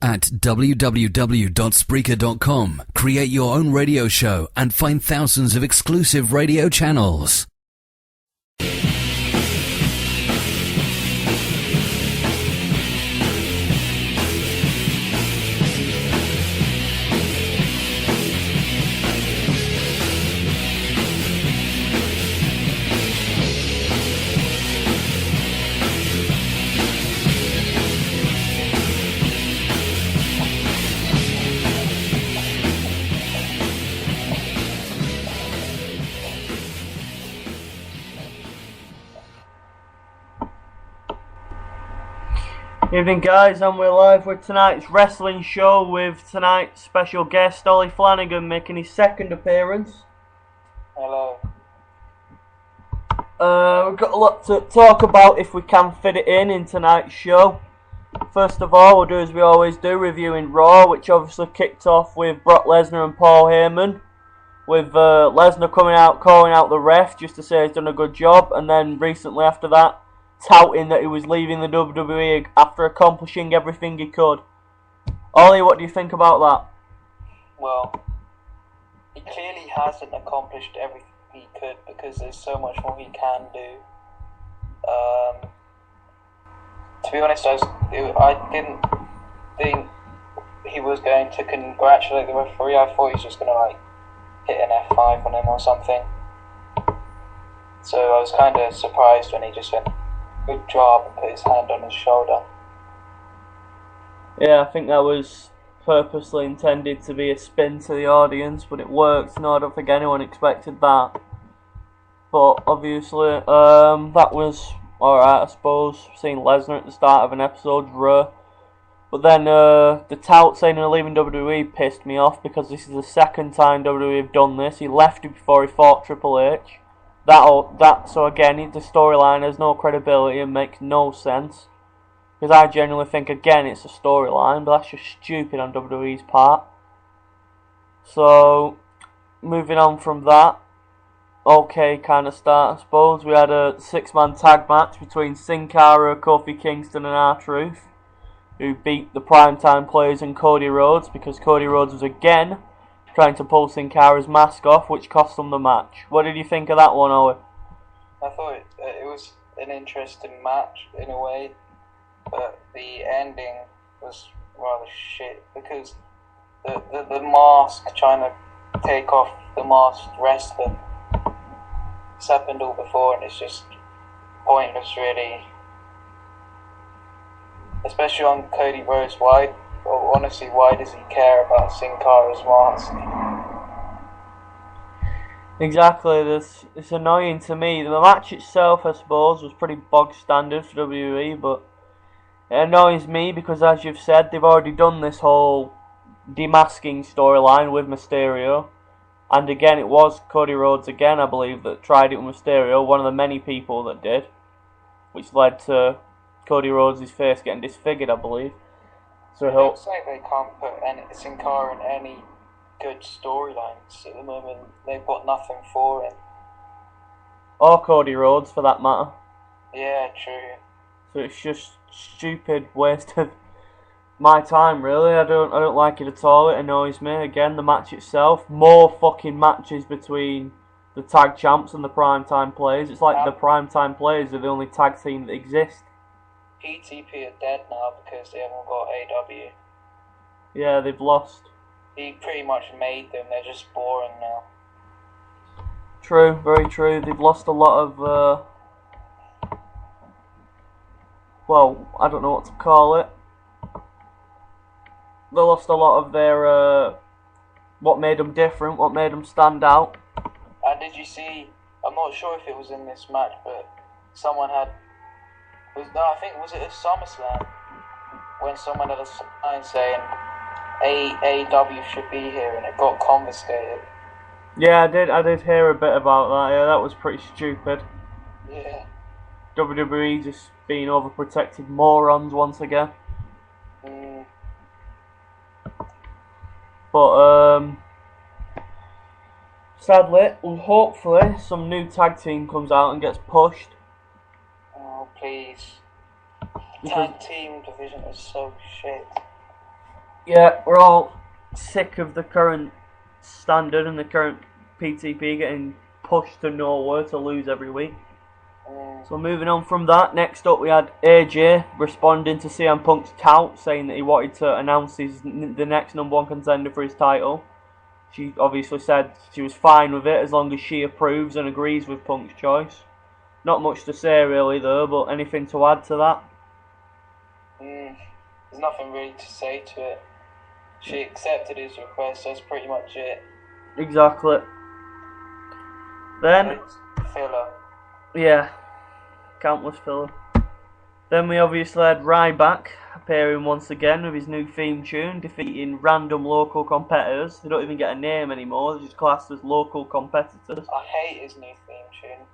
At www.spreaker.com, create your own radio show and find thousands of exclusive radio channels. Evening guys, and we're live with tonight's wrestling show with tonight's special guest Ollie Flanagan making his second appearance. Hello. We've got a lot to talk about if we can fit it in tonight's show. First of all, we'll do as we always do, reviewing Raw, which obviously kicked off with Brock Lesnar and Paul Heyman, with Lesnar coming out calling out the ref just to say he's done a good job, and then recently after that touting that he was leaving the WWE after accomplishing everything he could. Ollie, what do you think about that? Well, he clearly hasn't accomplished everything he could because there's so much more he can do. To be honest, I didn't think he was going to congratulate the referee. I thought he was just going to hit an F5 on him or something. So I was kind of surprised when he just went, "Good job," and put his hand on his shoulder. Yeah, I think that was purposely intended to be a spin to the audience, but it worked. No, I don't think anyone expected that. But obviously, that was alright, I suppose. Seeing Lesnar at the start of an episode's rare. But then the tout saying he's leaving WWE pissed me off because this is the second time WWE have done this. He left it before he fought Triple H. So again, the storyline has no credibility and makes no sense. Because I genuinely think, again, it's a storyline, but that's just stupid on WWE's part. So, moving on from that, okay kind of start, I suppose. We had a 6-man tag match between Sin Cara, Kofi Kingston and R-Truth, who beat the Primetime Players and Cody Rhodes, because Cody Rhodes was again trying to pull Sin Cara's mask off, which cost them the match. What did you think of that one, Owen? I thought it was an interesting match in a way, but the ending was rather shit because the mask trying to take off the masked wrestler. It's happened all before and it's just pointless, really. Especially on Cody Rhodes. Honestly, why does he care about Sin Cara's mask? Exactly, it's annoying to me. The match itself, I suppose, was pretty bog standard for WWE, but it annoys me because, as you've said, they've already done this whole demasking storyline with Mysterio. And again, it was Cody Rhodes again, I believe, that tried it with Mysterio, one of the many people that did, which led to Cody Rhodes' face getting disfigured, I believe. So it looks like they can't put Sin Cara in any good storylines at the moment. They've got nothing for him. Or Cody Rhodes, for that matter. Yeah, true. So it's just stupid waste of my time, really. I don't like it at all. It annoys me. Again, the match itself, more fucking matches between the tag champs and the Primetime Players. It's like the Primetime Players are the only tag team that exist. PTP are dead now because they haven't got AW. Yeah, they've lost. He pretty much made them. They're just boring now. True, very true. They've lost a lot of well, I don't know what to call it. They lost a lot of their what made them different, what made them stand out. And did you see, I'm not sure if it was in this match, but someone had, I think, was it a SummerSlam? When someone had a sign saying AEW should be here and it got confiscated. Yeah, I did hear a bit about that. Yeah, that was pretty stupid. Yeah. WWE just being overprotected morons once again. But sadly, hopefully, some new tag team comes out and gets pushed. Oh please! Tag team division is so shit. Yeah, we're all sick of the current standard and the current PTP getting pushed to nowhere to lose every week. So moving on from that, next up we had AJ responding to CM Punk's tout, saying that he wanted to announce the next #1 contender for his title. She obviously said she was fine with it as long as she approves and agrees with Punk's choice. Not much to say really though, but anything to add to that? There's nothing really to say to it. She accepted his request, that's pretty much it. Exactly. Then, It's filler. yeah, countless filler. Then we obviously had Ryback appearing once again with his new theme tune, defeating random local competitors. They don't even get a name anymore, they're just classed as local competitors. I hate his new theme tune.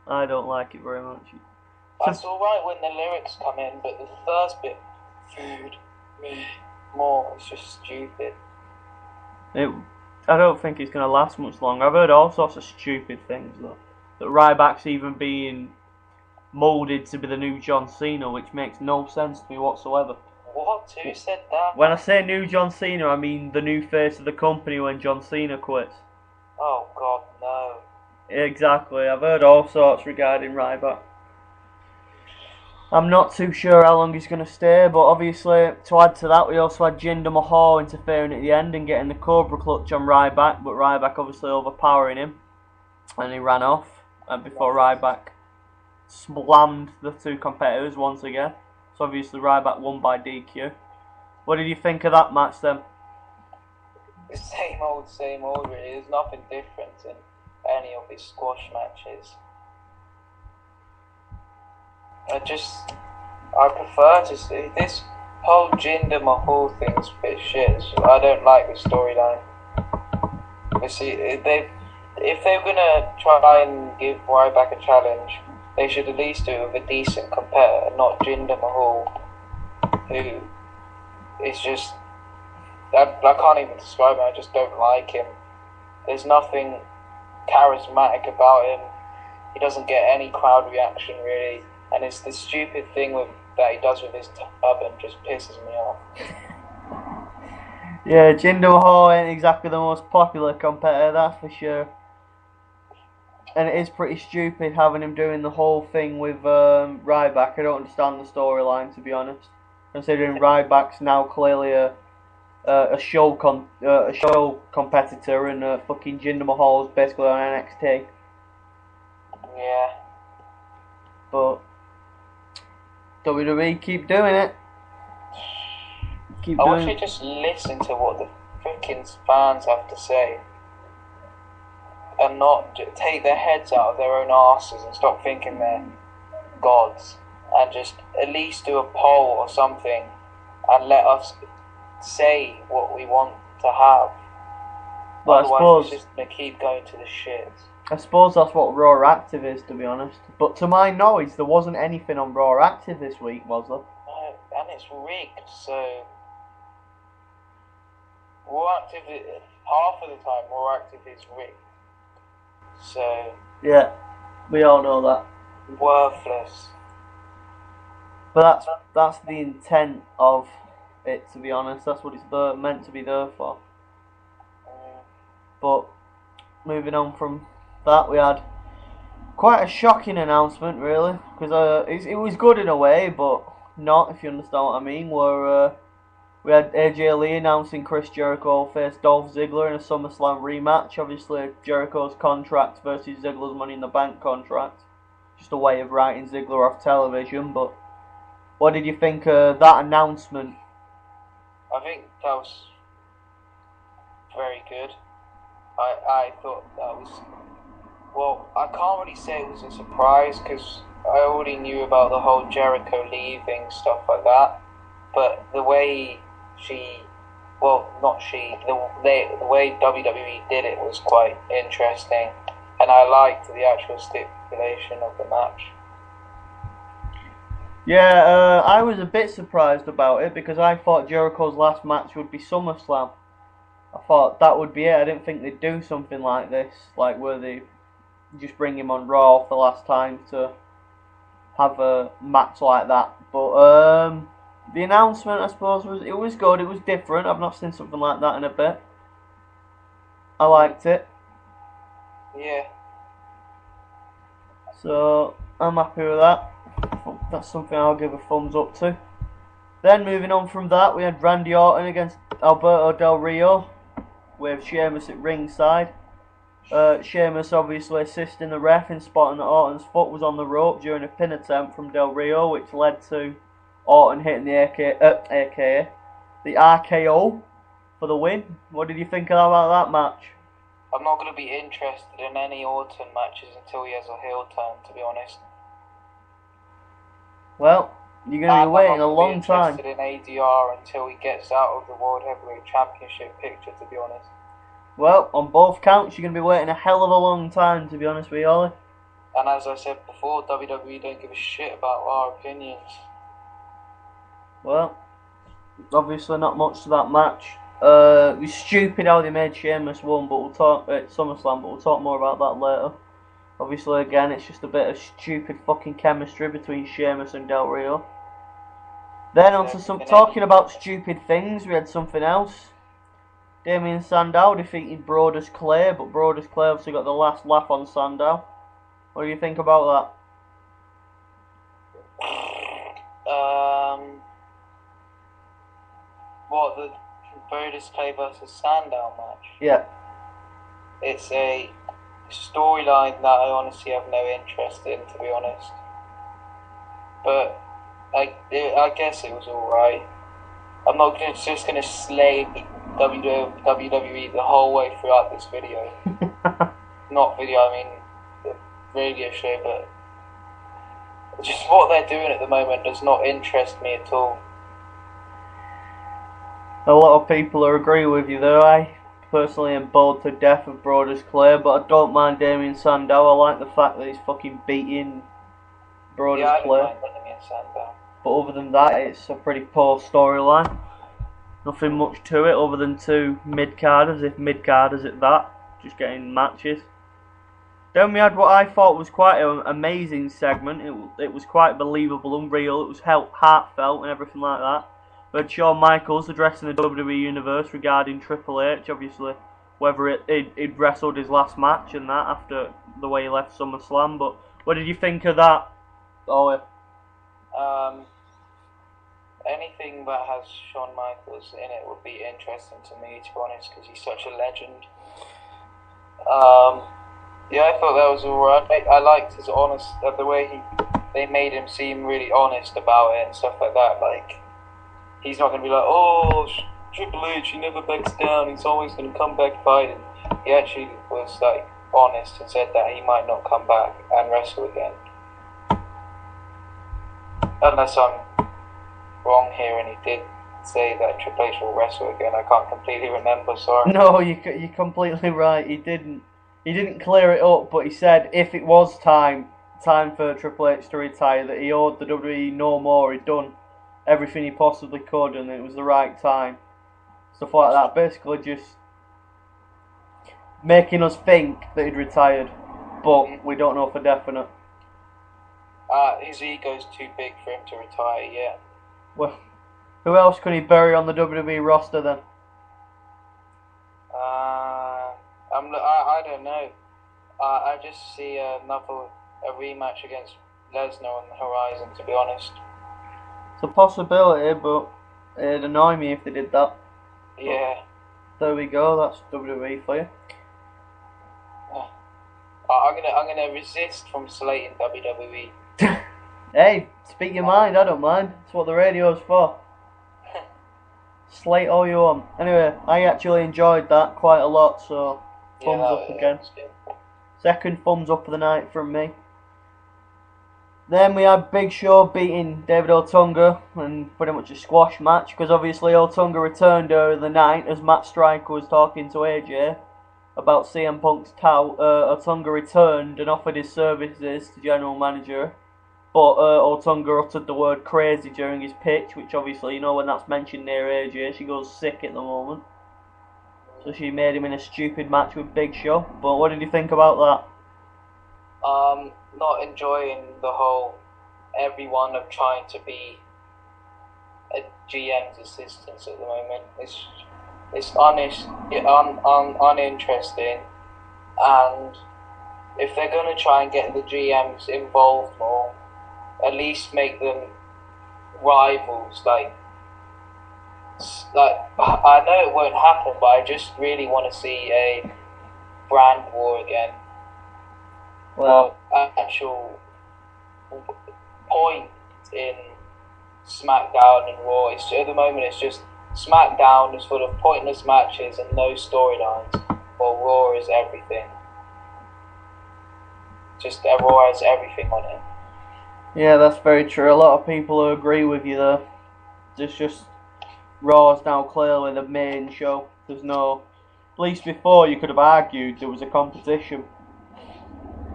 I don't like it very much. That's alright when the lyrics come in, but the first bit, food, me, more, it's just stupid. I don't think it's going to last much longer. I've heard all sorts of stupid things though. That Ryback's even being moulded to be the new John Cena, which makes no sense to me whatsoever. What? Who said that? When I say new John Cena, I mean the new face of the company when John Cena quits. Oh god, no. Exactly, I've heard all sorts regarding Ryback. I'm not too sure how long he's going to stay, but obviously, to add to that, we also had Jinder Mahal interfering at the end and getting the Cobra Clutch on Ryback, but Ryback obviously overpowering him, and he ran off, and before Ryback slammed the two competitors once again. So obviously Ryback won by DQ. What did you think of that match then? Same old really. There's nothing different in any of his squash matches. I prefer to see this whole Jinder Mahal thing's a bit shit. I don't like the storyline. You see, if they're gonna try and give Ryback a challenge, they should at least do it with a decent competitor, not Jinder Mahal, who is just... I can't even describe him, I just don't like him. There's nothing charismatic about him. He doesn't get any crowd reaction really, and it's the stupid thing that he does with his turban just pisses me off. Yeah, Jinder Mahal ain't exactly the most popular competitor, that's for sure. And it is pretty stupid having him doing the whole thing with Ryback. I don't understand the storyline, to be honest. Considering Ryback's now clearly a show competitor, and fucking Jinder Mahal's basically on NXT. Yeah. But WWE keep doing it. I wish they just listen to what the freaking fans have to say, and not take their heads out of their own asses and stop thinking they're gods, and just at least do a poll or something and let us say what we want to have. Well, otherwise it's just going to keep going to the shits. I suppose that's what Raw Active is, to be honest. But to my knowledge, there wasn't anything on Raw Active this week, was there? No, and it's rigged, so... Raw Active, half of the time, Raw Active is rigged. So... Yeah, we all know that. Worthless. But that's the intent of it, to be honest. That's what it's meant to be there for. But moving on from that, we had quite a shocking announcement, really, because it was good in a way, but not, if you understand what I mean. Where we had AJ Lee announcing Chris Jericho will face Dolph Ziggler in a SummerSlam rematch. Obviously, Jericho's contract versus Ziggler's Money in the Bank contract. Just a way of writing Ziggler off television. But what did you think of that announcement? I think that was very good. I thought that was... Well, I can't really say it was a surprise because I already knew about the whole Jericho leaving, stuff like that. But the way the way WWE did it was quite interesting, and I liked the actual stipulation of the match. Yeah, I was a bit surprised about it because I thought Jericho's last match would be SummerSlam. I thought that would be it. I didn't think they'd do something like this, like where they just bring him on Raw for the last time to have a match like that. But The announcement, I suppose, was good. It was different. I've not seen something like that in a bit. I liked it. Yeah. So I'm happy with that. That's something I'll give a thumbs up to. Then moving on from that, we had Randy Orton against Alberto Del Rio with Sheamus at ringside. Sheamus obviously assisting the ref in spotting that Orton's foot was on the rope during a pin attempt from Del Rio, which led to Orton hitting the the RKO for the win. What did you think about that match? I'm not going to be interested in any Orton matches until he has a heel turn, to be honest. Well, you're going to be waiting a long time. I'm not interested in ADR until he gets out of the World Heavyweight Championship picture, to be honest. Well, on both counts, you're going to be waiting a hell of a long time, to be honest with you, Ollie. And as I said before, WWE don't give a shit about our opinions. Well, obviously not much to that match. It was stupid how they made Sheamus win, but we'll talk at SummerSlam, but we'll talk more about that later. Obviously, again, it's just a bit of stupid fucking chemistry between Sheamus and Del Rio. Then on to some talking about stupid things, we had something else. Damien Sandow defeated Brodus Clay, but Brodus Clay obviously got the last laugh on Sandow. What do you think about that? What, the Brodus Clay versus Sandow match? Yeah. It's a storyline that I honestly have no interest in, to be honest. But I guess it was alright. I'm not just going to slay WWE the whole way throughout this video. Not video, I mean the radio show, but just what they're doing at the moment does not interest me at all. A lot of people agree with you though. I personally am bored to death of Brodus Clay, but I don't mind Damien Sandow. I like the fact that he's fucking beating Brodus Clay. I don't mind Damien Sandow. But other than that, it's a pretty poor storyline. Nothing much to it other than two mid-carders, if mid-carders at that, just getting matches. Then we had what I thought was quite an amazing segment. It was quite believable and real. It was heartfelt and everything like that. We had Shawn Michaels addressing the WWE Universe regarding Triple H, obviously, whether he'd wrestled his last match and that after the way he left SummerSlam. But what did you think of that, Ollie? Anything that has Shawn Michaels in it would be interesting to me, to be honest, because he's such a legend. Yeah, I thought that was alright. I liked his honest, the way they made him seem really honest about it and stuff like that. Like, he's not going to be like, oh, Triple H, he never backs down, he's always going to come back fighting. He actually was, like, honest and said that he might not come back and wrestle again. Unless I'm wrong here and he did say that Triple H will wrestle again. I can't completely remember, sorry. No, you're completely right. He didn't clear it up, but he said if it was time for Triple H to retire, that he owed the WWE no more. He'd done everything he possibly could, and it was the right time. Stuff like that, basically just making us think that he'd retired, but we don't know for definite. His ego's too big for him to retire, yeah. Well, who else could he bury on the WWE roster then? I don't know. I just see a rematch against Lesnar on the horizon, to be honest. It's a possibility, but it'd annoy me if they did that. Yeah. There we go. That's WWE for you. I'm gonna resist from slating WWE. Hey, speak your mind. I don't mind. That's what the radio's for. Slate all you want. Anyway, I actually enjoyed that quite a lot, so thumbs up again. Second thumbs up of the night from me. Then we had Big Show beating David Otunga in pretty much a squash match, because obviously Otunga returned over the night as Matt Striker was talking to AJ about CM Punk's tout. Otunga returned and offered his services to General Manager, but Otunga uttered the word crazy during his pitch, which obviously, you know, when that's mentioned near AJ, she goes sick at the moment. So she made him in a stupid match with Big Show. But what did you think about that? Not enjoying the whole everyone of trying to be a GM's assistance at the moment. It's honest, uninteresting, and if they're going to try and get the GMs involved more, at least make them rivals. Like I know it won't happen, but I just really want to see a brand war again. Well, Actual point in SmackDown and Raw. At the moment, it's just SmackDown is full of pointless matches and no storylines, while Raw is everything. Just Raw has everything on it. yeah, that's very true. A lot of people agree with you there. It's just Raw's now clearly the main show. There's no, at least before you could have argued there was a competition.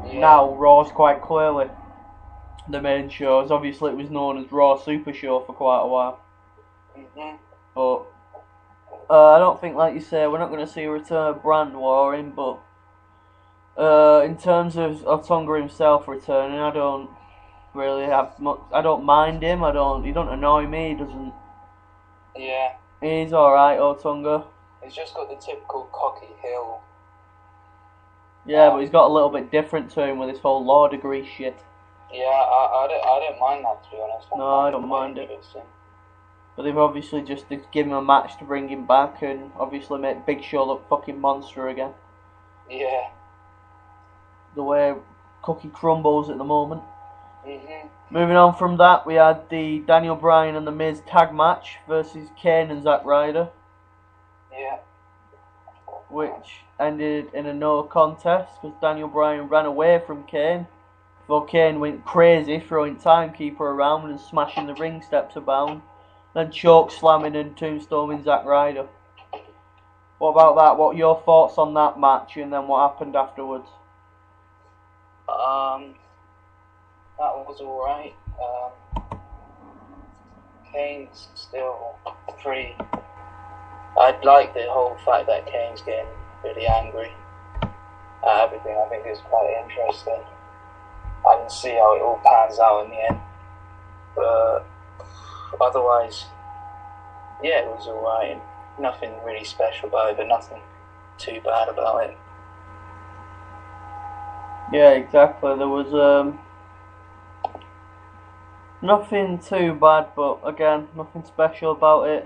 Yeah. Now Raw's quite clearly the main show. Obviously it was known as Raw Super Show for quite a while. Mhm. But I don't think, like you say, we're not going to see a return of brand warring, but in terms of Otunga himself returning, I don't really have much. I don't mind him. He don't annoy me. He doesn't. Yeah. He's all right, Otunga. He's just got the typical cocky heel. Yeah, but he's got a little bit different to him with this whole law degree shit. Yeah, I don't mind that, to be honest. No, I don't mind it. But they've obviously just given him a match to bring him back and obviously make Big Show look fucking monster again. Yeah. The way Cookie crumbles at the moment. Mhm. Moving on from that, we had the Daniel Bryan and The Miz tag match versus Kane and Zack Ryder, Yeah. which ended in a no contest because Daniel Bryan ran away from Kane before Kane went crazy, throwing Timekeeper around and smashing the ring steps about, then choke slamming and tombstoning Zack Ryder. What about that? What are your thoughts on that match and then what happened afterwards? That was alright. Kane's still pretty. I'd like the whole fact that Kane's getting really angry at everything. I think it's quite interesting. I can see how it all pans out in the end. But otherwise, yeah, it was alright. Nothing really special about it, but nothing too bad about it. Yeah, exactly. There was nothing too bad, but again, nothing special about it.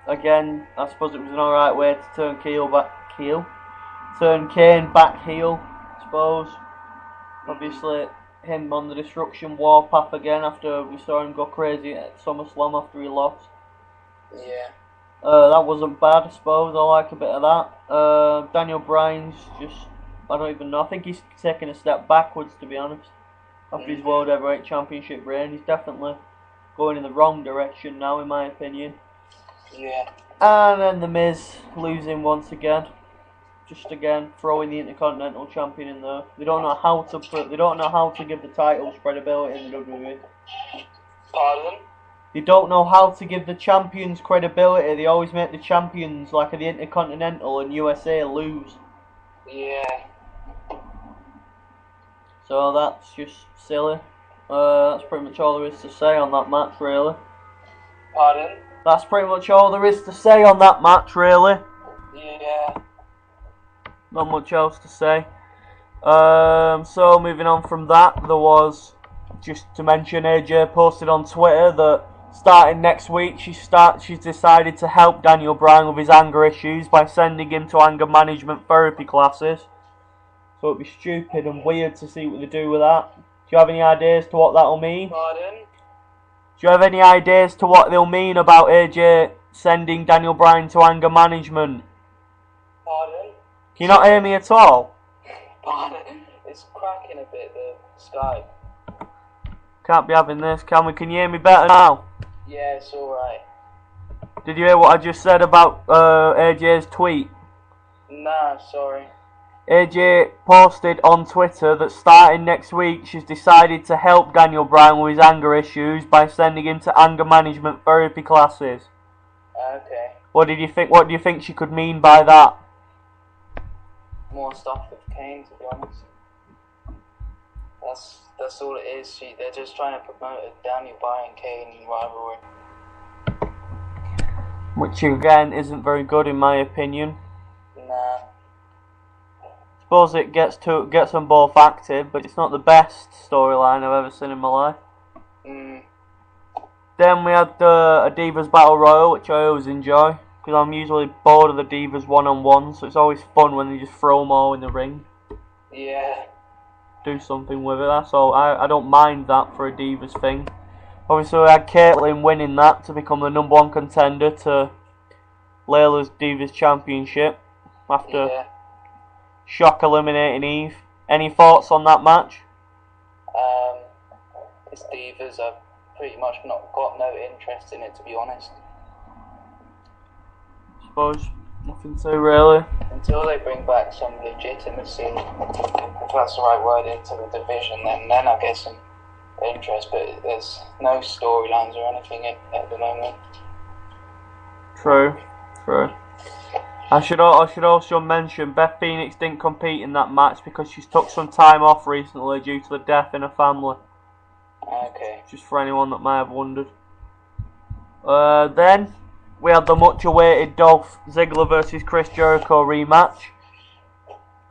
Again, I suppose it was an alright way to turn turn Kane back heel, I suppose. Obviously, him on the Destruction Warpath again after we saw him go crazy at SummerSlam after he lost. Yeah. That wasn't bad, I suppose. I like a bit of that. Daniel Bryan's just, I don't even know. I think he's taking a step backwards, to be honest. After his World Heavyweight Championship reign, he's definitely going in the wrong direction now, in my opinion. Yeah. And then The Miz losing once again. Just again throwing the Intercontinental Champion in there. They don't know how to give the titles credibility in the WWE. Pardon? They don't know how to give the champions credibility. They always make the champions, like the Intercontinental and USA, lose. Yeah. So that's just silly. That's pretty much all there is to say on that match, really. Pardon? That's pretty much all there is to say on that match, really. Yeah. Not much else to say. So moving on from that, there was, just to mention, AJ posted on Twitter that starting next week she's decided to help Daniel Bryan with his anger issues by sending him to anger management therapy classes. So it'd be stupid and weird to see what they do with that. Do you have any ideas to what that'll mean? Pardon? Do you have any ideas to what they'll mean about AJ sending Daniel Bryan to anger management? Pardon? Can you not hear me at all? Pardon? It's cracking a bit, the Skype. Can't be having this, can we? Can you hear me better now? Yeah, it's alright. Did you hear what I just said about AJ's tweet? Nah, sorry. AJ posted on Twitter that starting next week she's decided to help Daniel Bryan with his anger issues by sending him to anger management therapy classes. Okay. What do you think she could mean by that? More stuff with Kane, to be honest. That's all it is. They're just trying to promote a Daniel Bryan Kane rivalry. which again isn't very good in my opinion. Nah. Suppose it gets them both active, but it's not the best storyline I've ever seen in my life. Then we had a Divas Battle Royal, which I always enjoy, because I'm usually bored of the Divas one-on-one, so it's always fun when they just throw them all in the ring. Yeah. Do something with it, that's all. I don't mind that for a Divas thing. Obviously we had Caitlyn winning that to become the #1 contender to Layla's Divas Championship after shock eliminating Eve. Any thoughts on that match? It's Divas. I've pretty much not got no interest in it, to be honest. Suppose nothing to really. Until they bring back some legitimacy, if that's the right word, into the division, then I get some interest. But there's no storylines or anything at the moment. True. I should also mention Beth Phoenix didn't compete in that match because she's took some time off recently due to the death in her family. Okay. Just for anyone that may have wondered. Then we had the much awaited Dolph Ziggler versus Chris Jericho rematch,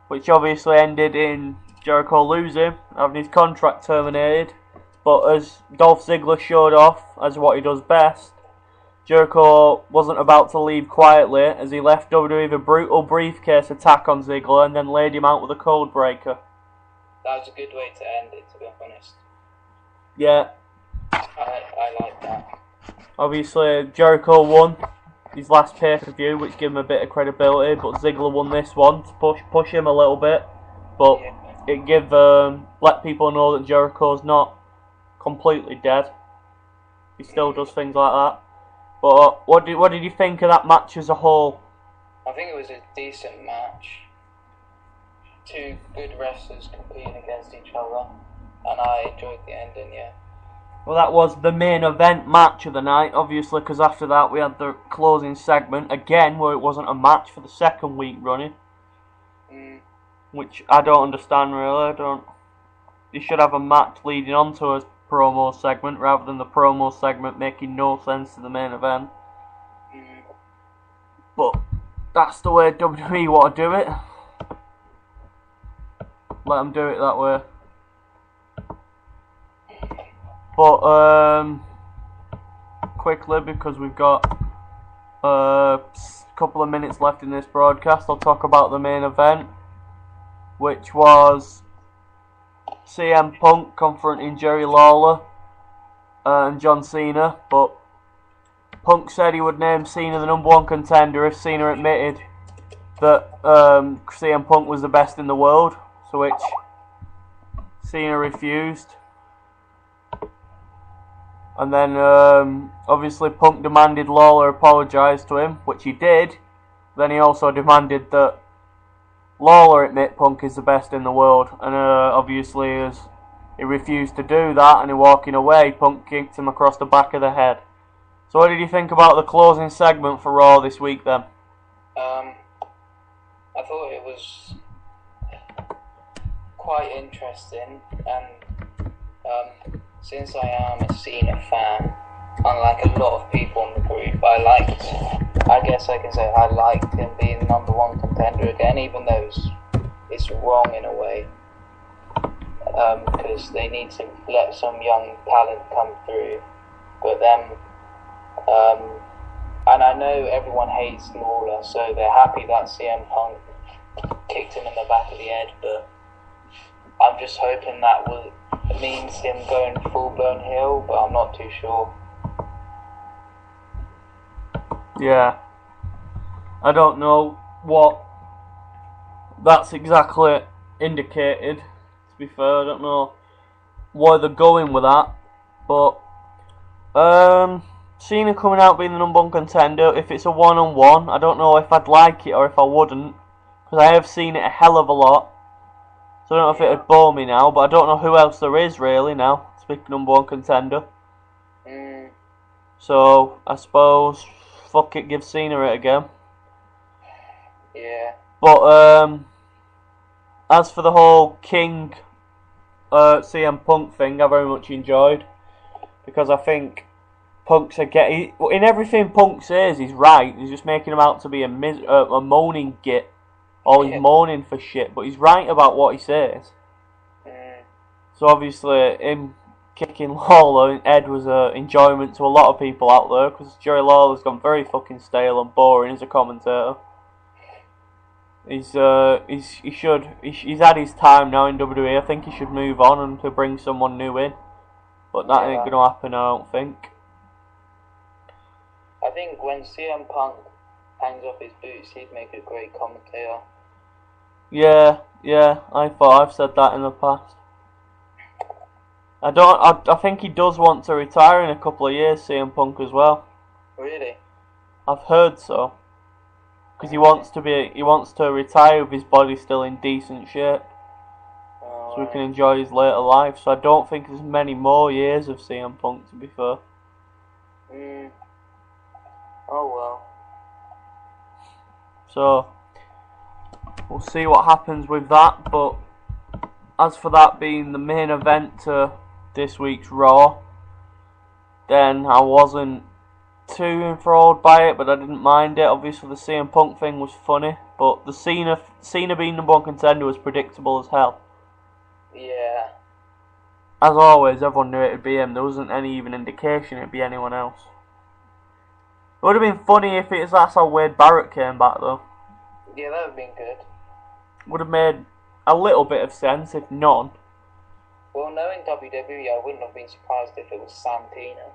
which obviously ended in Jericho losing, having his contract terminated. But as Dolph Ziggler showed off as what he does best, Jericho wasn't about to leave quietly as he left WWE with a brutal briefcase attack on Ziggler and then laid him out with a code breaker. That was a good way to end it, to be honest. Yeah. I like that. Obviously, Jericho won his last pay-per-view, which gave him a bit of credibility, but Ziggler won this one to push him a little bit. But it let people know that Jericho's not completely dead. He still does things like that. But what did you think of that match as a whole? I think it was a decent match. Two good wrestlers competing against each other, and I enjoyed the ending, yeah. Well, that was the main event match of the night, obviously, because after that we had the closing segment, again, where it wasn't a match for the second week running. Which I don't understand, really. You should have a match leading on to a promo segment, rather than the promo segment making no sense to the main event. But that's the way WWE want to do it. Let them do it that way. But quickly, because we've got a couple of minutes left in this broadcast, I'll talk about the main event, which was CM Punk confronting Jerry Lawler and John Cena. But Punk said he would name Cena the #1 contender if Cena admitted that CM Punk was the best in the world, to which Cena refused. And then, obviously, Punk demanded Lawler apologise to him, which he did. Then he also demanded that Lawler admit Punk is the best in the world. And obviously, as he refused to do that and he walking away, Punk kicked him across the back of the head. So what did you think about the closing segment for Raw this week then? I thought it was quite interesting, and since I am a Cena fan, unlike a lot of people in the group, I guess I can say I liked him being #1 contender again, even though it's wrong in a way, because they need to let some young talent come through. But then, and I know everyone hates Lawler, so they're happy that CM Punk kicked him in the back of the head, but I'm just hoping that means him going full-blown heel, but I'm not too sure. Yeah. I don't know what that's exactly indicated, to be fair. I don't know why they're going with that. But Cena coming out being the #1 contender, if it's a one-on-one, I don't know if I'd like it or if I wouldn't, because I have seen it a hell of a lot. So I don't know if it'd bore me now, but I don't know who else there is really now to be #1 contender. So I suppose fuck it, give Cena it again. Yeah. But as for the whole King CM Punk thing, I very much enjoyed, because I think Punk's in everything Punk says he's right. He's just making him out to be a moaning git. Or he's moaning for shit, but he's right about what he says. So obviously, him kicking Lawler and Ed was an enjoyment to a lot of people out there, because Jerry Lawler's gone very fucking stale and boring as a commentator. He's had his time now in WWE. I think he should move on and to bring someone new in, but that ain't gonna happen, I don't think. I think when CM Punk hangs off his boots, he'd make a great commentator. Yeah, I've said that in the past. I think he does want to retire in a couple of years, CM Punk as well. Really? I've heard so. Because he wants to retire with his body still in decent shape. So he can enjoy his later life. So I don't think there's many more years of CM Punk, to be fair. Oh well. So we'll see what happens with that, but as for that being the main event to this week's Raw, then I wasn't too enthralled by it, but I didn't mind it. Obviously the CM Punk thing was funny, but the Cena being number one contender was predictable as hell. Yeah. As always, everyone knew it'd be him. There wasn't any even indication it'd be anyone else. It would have been funny if that's how Wade Barrett came back though. Yeah, that would have been good. Would have made a little bit of sense, if none. Well, knowing WWE, I wouldn't have been surprised if it was Santino.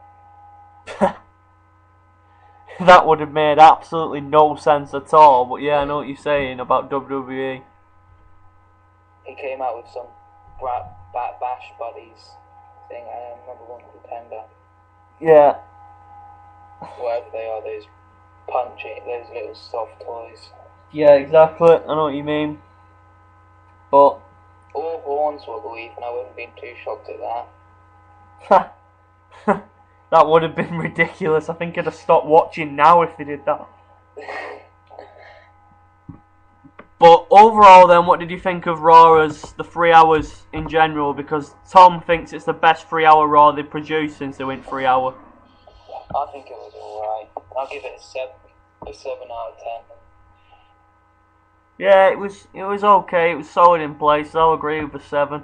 That would have made absolutely no sense at all, but yeah, I know what you're saying about WWE. He came out with some bash buddies saying, I am number one contender. Yeah. Whatever they are, those little soft toys. Yeah, exactly, I know what you mean. But all Hornswoggle even, I wouldn't have been too shocked at that. That would have been ridiculous. I think I'd have stopped watching now if they did that. But overall then, what did you think of Raw as the 3 hours in general? Because Tom thinks it's the best 3 hour Raw they've produced since they went 3 hour. I think it was alright. I'll give it a 7 out of 10. Yeah, it was okay. It was solid in place. I'll agree with the 7.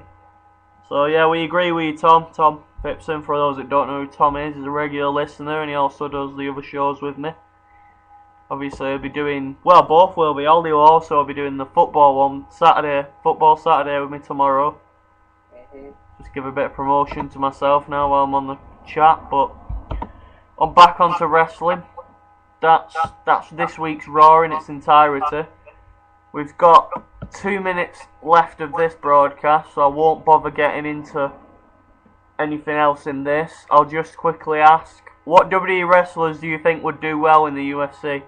So yeah, we agree with you, Tom. Tom Phipson, for those that don't know who Tom is a regular listener, and he also does the other shows with me. Obviously, he'll be doing, well, both will be. Aldi will also be doing the football one Football Saturday with me tomorrow. Just give a bit of promotion to myself now while I'm on the chat, but I'm back onto wrestling. That's this week's Raw in its entirety. We've got 2 minutes left of this broadcast, so I won't bother getting into anything else in this. I'll just quickly ask, what WWE wrestlers do you think would do well in the UFC?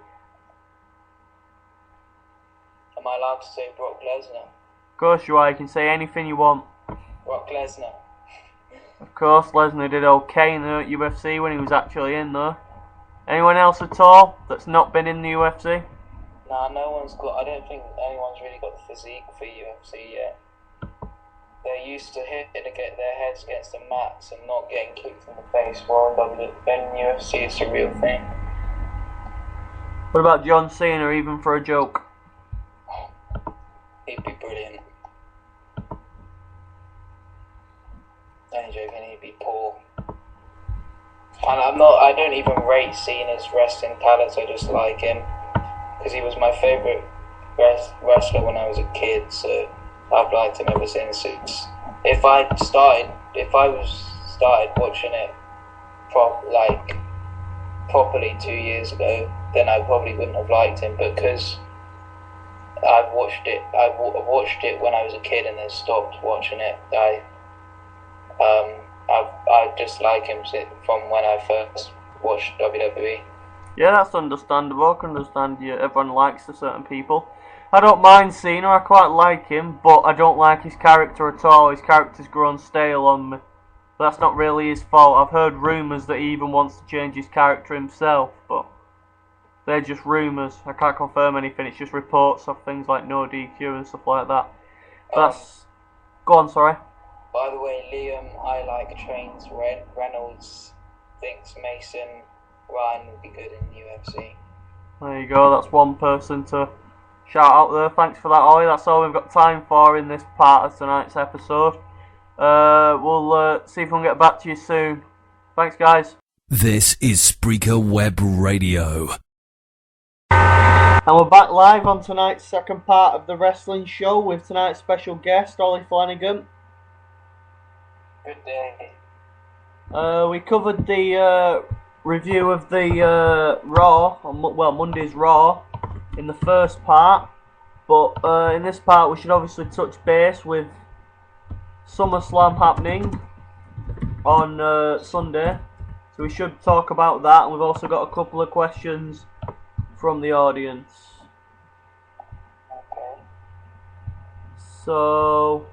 Am I allowed to say Brock Lesnar? Of course you are, you can say anything you want. Brock Lesnar. Of course, Lesnar did okay in the UFC when he was actually in there. Anyone else at all that's not been in the UFC? Nah, no one's got. I don't think anyone's really got the physique for UFC yet. They're used to hitting to get their heads against the mats and not getting kicked in the face. While in UFC, it's a real thing. What about John Cena, even for a joke? He'd be brilliant. Only joking, he'd be poor. And I don't even rate Cena's wrestling talents. I just like him because he was my favourite wrestler when I was a kid. So I've liked him ever since. If I started watching it properly 2 years ago, then I probably wouldn't have liked him, because I've watched it when I was a kid and then stopped watching it. I just like him from when I first watched WWE. Yeah, that's understandable. I can understand everyone likes certain people. I don't mind Cena, I quite like him, but I don't like his character at all. His character's grown stale on me. But that's not really his fault. I've heard rumours that he even wants to change his character himself, but they're just rumours. I can't confirm anything, it's just reports of things like no DQ and stuff like that. Go on, sorry. By the way, Liam, I like Trains Reynolds' thinks Mason Ryan would be good in UFC. There you go, that's one person to shout out there. Thanks for that, Ollie. That's all we've got time for in this part of tonight's episode. We'll see if we can get back to you soon. Thanks, guys. This is Spreaker Web Radio. And we're back live on tonight's second part of the wrestling show with tonight's special guest, Ollie Flanagan. Good day. We covered the review of the Raw, Monday's Raw, in the first part. But in this part we should obviously touch base with SummerSlam happening on Sunday. So we should talk about that, and we've also got a couple of questions from the audience. Okay. So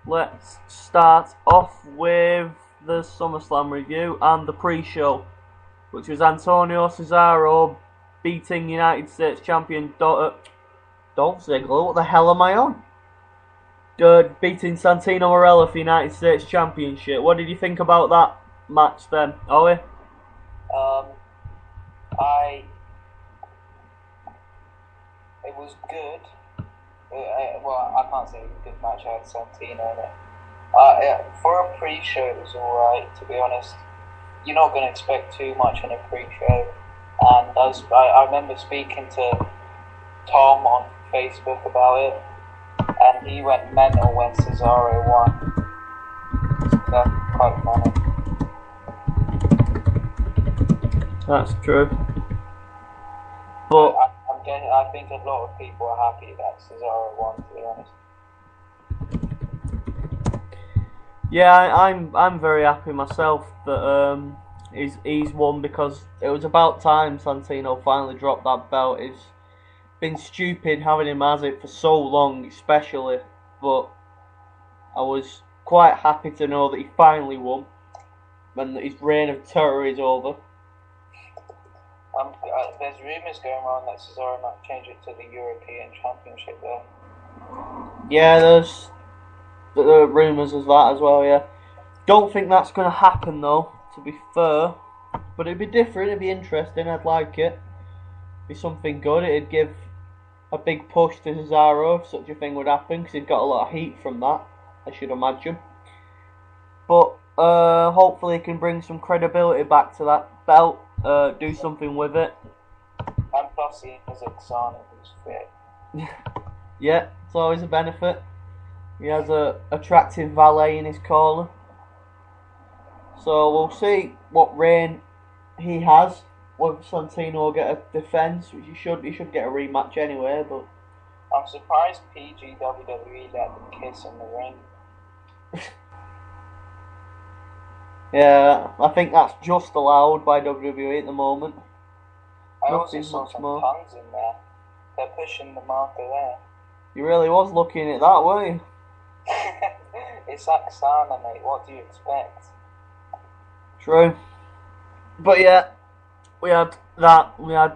let's start off with the SummerSlam review and the pre-show, which was Antonio Cesaro beating United States champion Dolph Ziggler. What the hell am I on? Beating Santino Marella for United States Championship. What did you think about that match then, Ollie? It was good. Well, I can't say it was a good match. I had Santino in it. For a pre-show, it was alright, to be honest. You're not going to expect too much in a pre-show. And I remember speaking to Tom on Facebook about it, and he went mental when Cesaro won. That's quite funny. That's true. But I think a lot of people are happy that Cesaro won, to be honest. yeah, I'm very happy myself that he's won, because it was about time Santino finally dropped that belt. It's been stupid having him as it for so long, especially, but I was quite happy to know that he finally won and that his reign of terror is over. There's rumours going around that Cesaro might change it to the European Championship there. Yeah, there's rumours of that as well, yeah. Don't think that's going to happen though, to be fair. But it'd be different, it'd be interesting, I'd like it. It'd be something good, it'd give a big push to Cesaro if such a thing would happen, because he'd got a lot of heat from that, I should imagine. But hopefully he can bring some credibility back to that belt, do something with it. And plus he has Xana who's fit. Yeah, it's always a benefit. He has a attractive valet in his corner. So we'll see what reign he has. Whether Santino will get a defence, which he should get a rematch anyway, but I'm surprised PG WWE let them kiss in the ring. yeah, I think that's just allowed by WWE at the moment. I also Nothing saw much some more. tongues in there. They're pushing the marker there. You really was looking at that, weren't you? It's Aksana, mate. What do you expect? True. But yeah, we had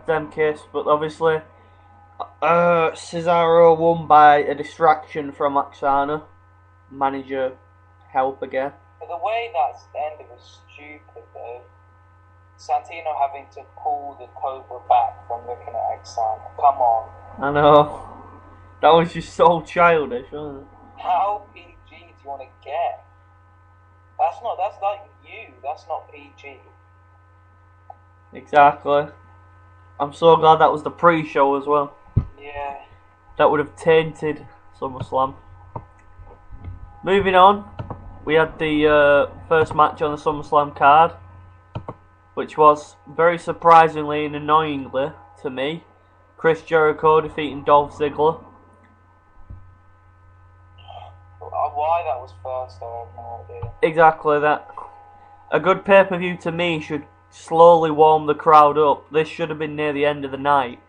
them kiss, but obviously Cesaro won by a distraction from Aksana. Manager help again. But the way that's ended was stupid, though. Santino having to pull the Cobra back from looking at Aksana. Come on. I know. That was just so childish, wasn't it? How PG do you want to get? That's like you. That's not PG. Exactly. I'm so glad that was the pre-show as well. Yeah. That would have tainted SummerSlam. Moving on, we had the first match on the SummerSlam card, which was, very surprisingly and annoyingly to me, Chris Jericho defeating Dolph Ziggler. Why that was first, I have no idea. Exactly that. A good pay-per-view to me should slowly warm the crowd up. This should have been near the end of the night,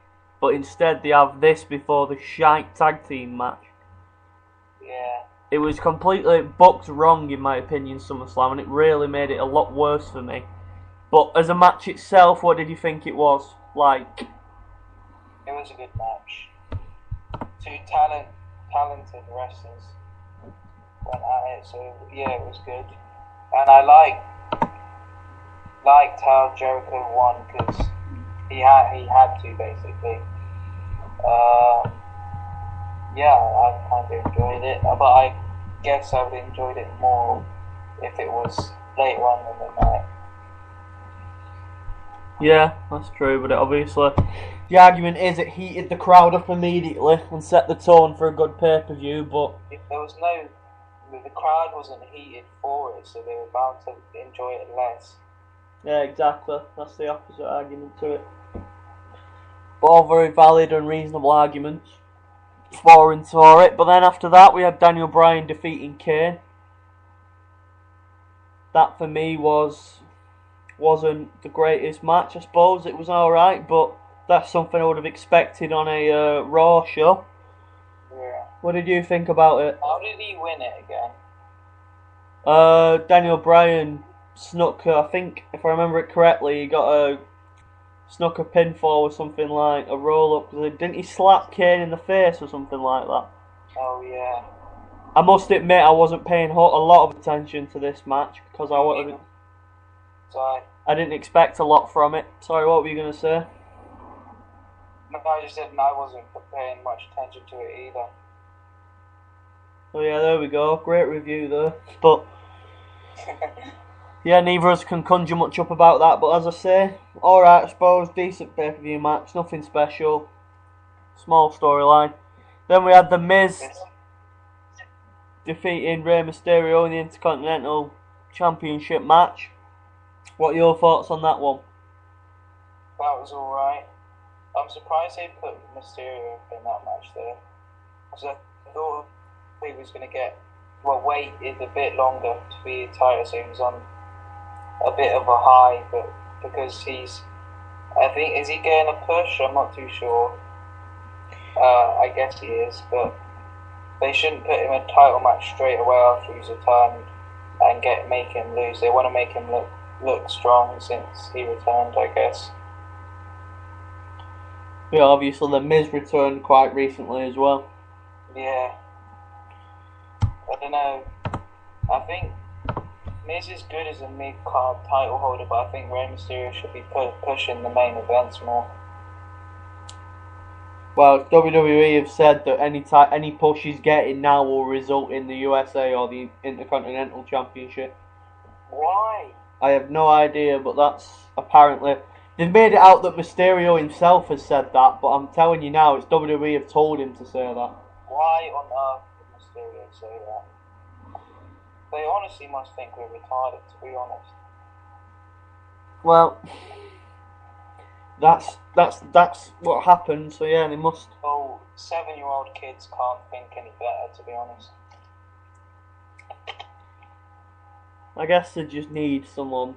but instead they have this before the shite tag team match. Yeah. It was completely booked wrong in my opinion, SummerSlam, and it really made it a lot worse for me. But as a match itself, what did you think it was like? It was a good match. Two talented wrestlers went at it, so yeah, it was good. And I like liked how Jericho won because he had to basically. Yeah, I kind of enjoyed it, but I guess I would have enjoyed it more if it was later on in the night. Yeah, that's true, but obviously the argument is it heated the crowd up immediately and set the tone for a good pay-per-view, but There was the crowd wasn't heated for it, so they were bound to enjoy it less. yeah, exactly. That's the opposite argument to it. But all very valid and reasonable arguments for and for it. But then after that, we had Daniel Bryan defeating Kane. That for me wasn't the greatest match, I suppose. It was alright, but that's something I would have expected on a Raw show. Yeah. What did you think about it? How did he win it again? Daniel Bryan snuck, I think, if I remember it correctly, he got snuck a pinfall or something like a roll-up. Didn't he slap Kane in the face or something like that? Oh yeah. I must admit I wasn't paying a lot of attention to this match because I didn't expect a lot from it. Sorry, what were you going to say? No, I just said I wasn't paying much attention to it either. Oh yeah, there we go. Great review there. But yeah, neither of us can conjure much up about that. But as I say, alright, I suppose. Decent pay-per-view match. Nothing special. Small storyline. Then we had The Miz defeating Rey Mysterio in the Intercontinental Championship match. What are your thoughts on that one? That was alright. I'm surprised they put Mysterio in that match there. Because I thought he was going to wait is a bit longer to be title, so he was on a bit of a high, but because is he getting a push? I'm not too sure. I guess he is, but they shouldn't put him in a title match straight away after he's returned and make him lose. They want to make him look strong since he returned, I guess. Yeah, obviously The Miz returned quite recently as well. Yeah. I don't know. I think Miz is good as a mid-card title holder, but I think Rey Mysterio should be pushing the main events more. Well, WWE have said that any push he's getting now will result in the USA or the Intercontinental Championship. Why? I have no idea, but that's apparently... They've made it out that Mysterio himself has said that, but I'm telling you now, it's WWE have told him to say that. Why on earth would Mysterio say that? They honestly must think we're retarded, to be honest. Well, that's what happened, so yeah, they must... Oh, 7-year-old kids can't think any better, to be honest. I guess they just need someone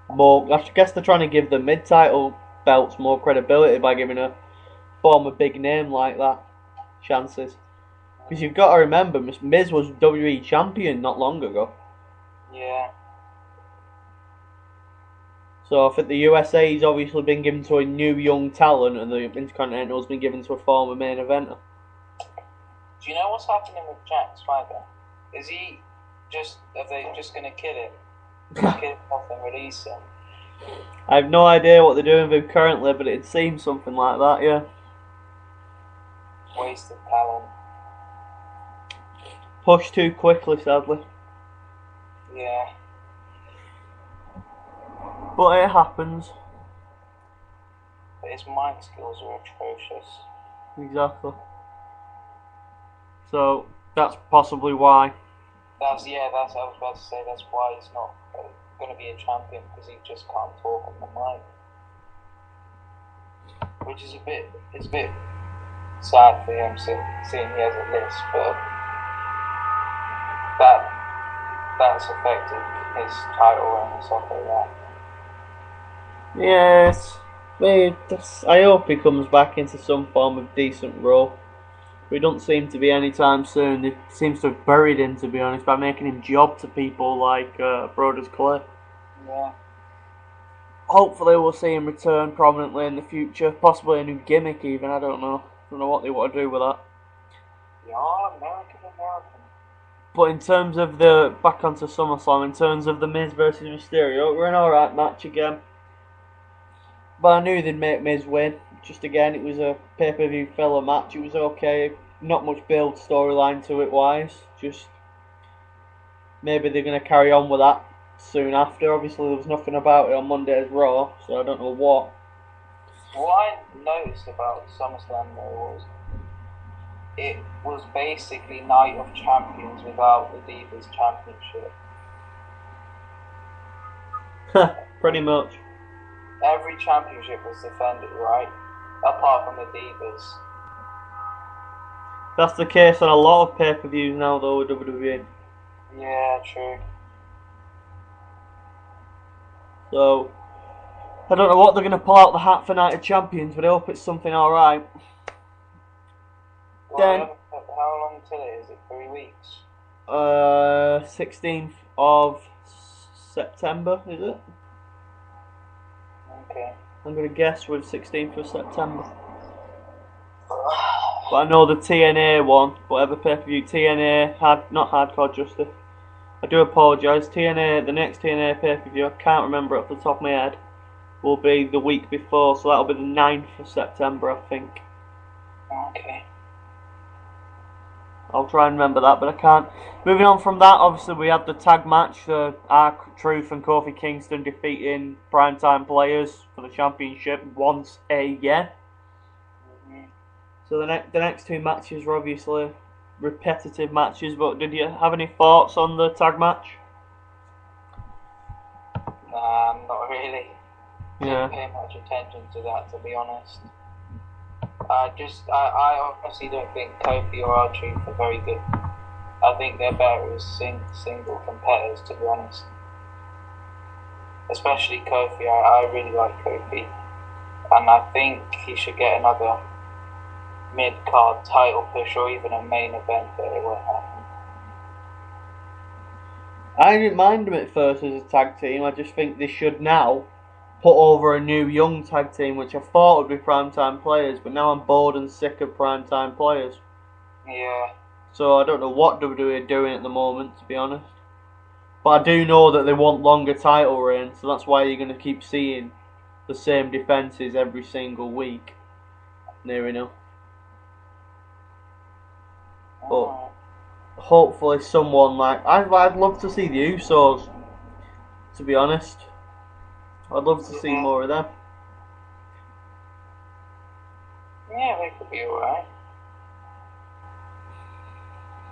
more... I guess they're trying to give the mid-title belts more credibility by giving a former big name like that chances. Because you've got to remember, Miz was WWE champion not long ago. Yeah. So I think the USA's obviously been given to a new young talent, and the Intercontinental's been given to a former main eventer. Do you know what's happening with Jack Swagger? Is he just... Are they just going to kill him? Kill him off and release him? I have no idea what they're doing with him currently, but it seems something like that, yeah. Wasted talent. Pushed too quickly, sadly. Yeah. But it happens. But his mic skills are atrocious. Exactly. So, that's possibly why. That's I was about to say, that's why he's not going to be a champion, because he just can't talk on the mic. Which is it's a bit sad for him, seeing he has a list, but that's affected his title and stuff like that. Yes. I hope he comes back into some form of decent role. But it doesn't seem to be anytime soon. It seems to have buried him, to be honest, by making him job to people like Brodus Clay. Yeah. Hopefully we'll see him return prominently in the future. Possibly a new gimmick even, I don't know. I don't know what they want to do with that. Yeah, American. But in terms of the back onto SummerSlam, in terms of the Miz versus Mysterio, it were an alright match again. But I knew they'd make Miz win. Just again, it was a pay-per-view filler match. It was okay. Not much build storyline to it wise. Just maybe they're going to carry on with that soon after. Obviously, there was nothing about it on Monday's Raw, so I don't know what. What I noticed about SummerSlam though was it was basically Night of Champions without the Divas Championship. Pretty much. Every championship was defended, right? Apart from the Divas. That's the case on a lot of pay-per-views now, though, with WWE. Yeah, true. So, I don't know what they're going to pull out the hat for Night of Champions, but I hope it's something alright. Well, how long till it is? It 3 weeks? 16th of September, is it? Okay. I'm going to guess with 16th of September. But I know the TNA one, whatever pay-per-view, TNA, not Hardcore Justice. I do apologise, TNA, the next TNA pay-per-view, I can't remember off the top of my head, will be the week before, so that'll be the 9th of September, I think. Okay. I'll try and remember that, but I can't. Moving on from that, obviously we had the tag match, R-Truth and Kofi Kingston defeating Primetime Players for the championship once again. So the next two matches were obviously repetitive matches, but did you have any thoughts on the tag match? Nah, not really. Yeah. Didn't pay much attention to that, to be honest. I honestly don't think Kofi or R-Truth are very good. I think they're better as single competitors, to be honest. Especially Kofi. I really like Kofi, and I think he should get another mid-card title push or even a main event, but it won't happen. I didn't mind them at first as a tag team. I just think they should now put over a new young tag team, which I thought would be Primetime Players, but now I'm bored and sick of Primetime Players. Yeah. So I don't know what WWE are doing at the moment, to be honest. But I do know that they want longer title reigns, so that's why you're going to keep seeing the same defences every single week. Near enough. But hopefully someone like... I'd love to see the Usos, to be honest. I'd love to see more of them. Yeah, they could be alright.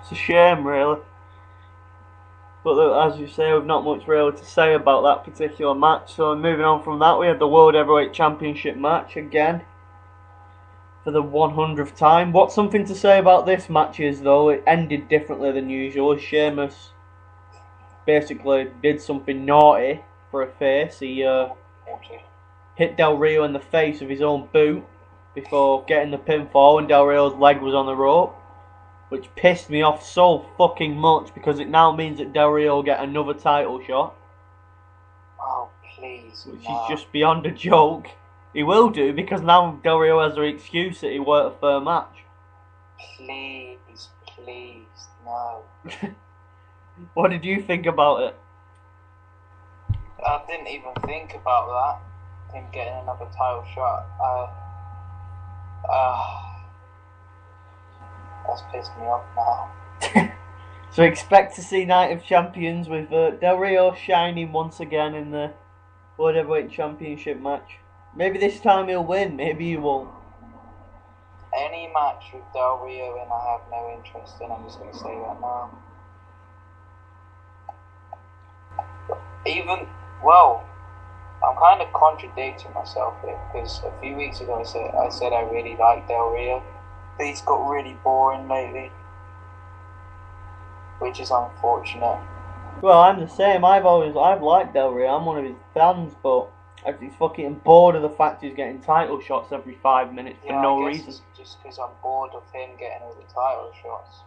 It's a shame, really. But as you say, we've not much really to say about that particular match. So moving on from that, we had the World Heavyweight Championship match again for the 100th time. What's something to say about this match is, though, it ended differently than usual. Sheamus basically did something naughty for a face. He hit Del Rio in the face with his own boot before getting the pinfall, and Del Rio's leg was on the rope, which pissed me off so fucking much because it now means that Del Rio will get another title shot. Oh, please. Which is just beyond a joke. He will do, because now Del Rio has the excuse that he weren't a fair match. Please, no. What did you think about it? I didn't even think about that. Him getting another title shot. That's pissed me off now. So expect to see Night of Champions with Del Rio shining once again in the World Heavyweight Championship match. Maybe this time he'll win, maybe he won't. Any match with Del Rio in I have no interest in, I'm just going to say that now. I'm kind of contradicting myself here, because a few weeks ago I said I really like Del Rio, but he's got really boring lately, which is unfortunate. Well, I'm the same. I've liked Del Rio. I'm one of his fans, but I'm just fucking bored of the fact he's getting title shots every 5 minutes for no reason. It's just because I'm bored of him getting all the title shots.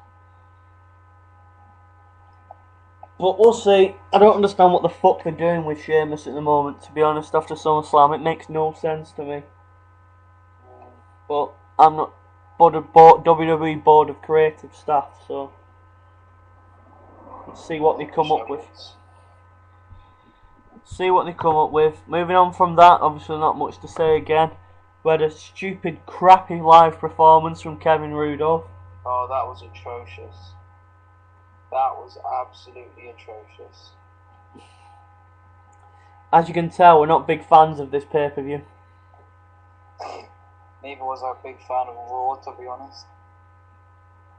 But we'll see. I don't understand what the fuck they're doing with Sheamus at the moment, to be honest, after SummerSlam. It makes no sense to me. But I'm not WWE board of creative staff, so Let's see what they come up with. See what they come up with. Moving on from that, obviously not much to say again. We had a stupid, crappy live performance from Kevin Rudolph. Oh, that was atrocious. That was absolutely atrocious. As you can tell, we're not big fans of this pay-per-view. Neither was I a big fan of Raw, to be honest.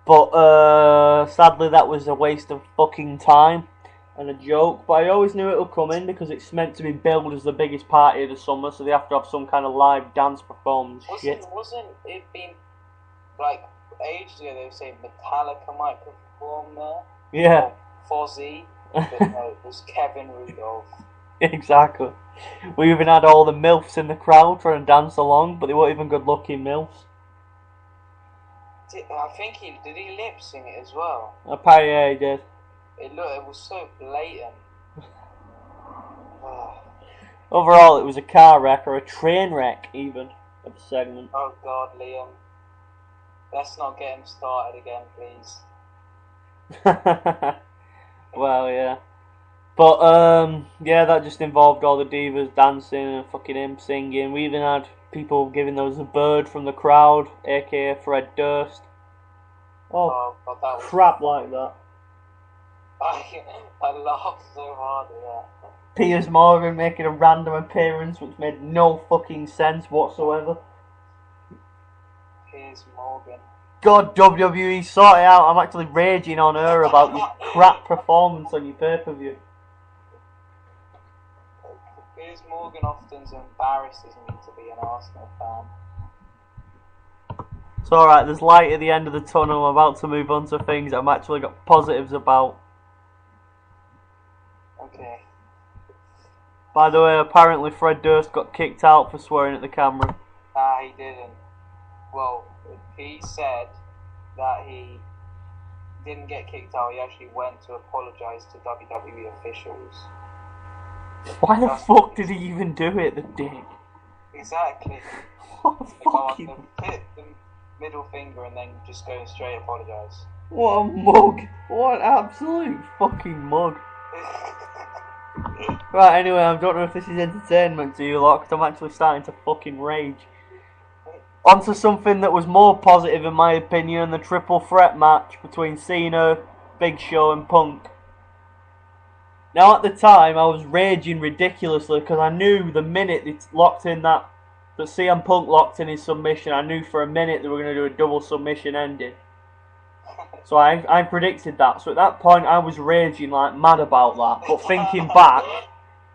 But sadly, that was a waste of fucking time and a joke. But I always knew it would come in because it's meant to be billed as the biggest party of the summer, so they have to have some kind of live dance performance. Wasn't it been like ages ago? They were saying Metallica might perform there. Yeah. Fozzy, but no, it was Kevin Rudolph. Exactly. We even had all the MILFs in the crowd trying to dance along, but they weren't even good-looking MILFs. I think did he lip sync it as well? Apparently, yeah, he did. It was so blatant. Overall, it was a car wreck, or a train wreck, even, of the segment. Oh God, Liam. Let's not get him started again, please. Well, yeah. But, yeah, that just involved all the divas dancing and fucking him singing. We even had people giving those a bird from the crowd, aka Fred Durst. Oh, God, that was crap like that. I laughed so hard at that. Piers Morgan making a random appearance which made no fucking sense whatsoever. Piers Morgan. God, WWE, sort it out. I'm actually raging on her about your crap performance on your pay-per-view. Piers Morgan often embarrasses me to be an Arsenal fan. It's alright, there's light at the end of the tunnel. I'm about to move on to things I've actually got positives about. Okay. By the way, apparently Fred Durst got kicked out for swearing at the camera. Nah, he didn't. Well, he said that he didn't get kicked out. He actually went to apologise to WWE officials. Why the fuck did he even do it, the dick? Exactly. What a fucking... Hit the middle finger and then just go straight apologise. What a mug. What an absolute fucking mug. Right, anyway, I don't know if this is entertainment to you lot, because I'm actually starting to fucking rage. Onto something that was more positive in my opinion, the triple threat match between Cena, Big Show and Punk. Now at the time I was raging ridiculously because I knew the minute they locked in that CM Punk locked in his submission, I knew for a minute they were going to do a double submission ending. So I predicted that. So at that point I was raging like mad about that. But thinking back,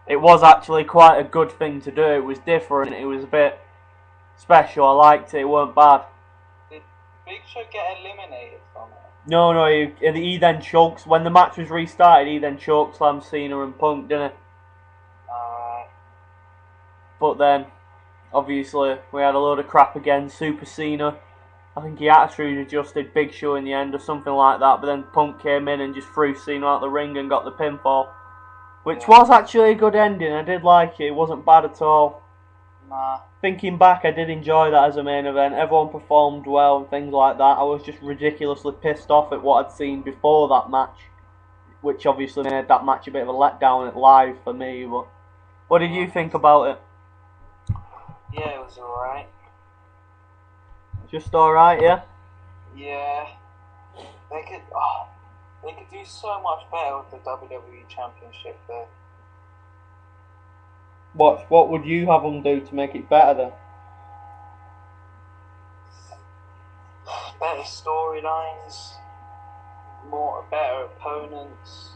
it was actually quite a good thing to do. It was different, it was a bit special, I liked it, it weren't bad. Did Big Show get eliminated from it? No, he then chokes. When the match was restarted, he then chokeslammed Cena and Punk, didn't he? Alright. But then, obviously, we had a load of crap again. Super Cena, I think he attitude adjusted Big Show in the end or something like that. But then Punk came in and just threw Cena out the ring and got the pinfall. Which was actually a good ending. I did like it. It wasn't bad at all. Nah. Thinking back, I did enjoy that as a main event. Everyone performed well and things like that. I was just ridiculously pissed off at what I'd seen before that match, which obviously made that match a bit of a letdown at live for me. But what did you think about it? Yeah, it was alright. Just alright, yeah? Yeah. They could do so much better with the WWE Championship there. What would you have them do to make it better then? Better storylines, better opponents,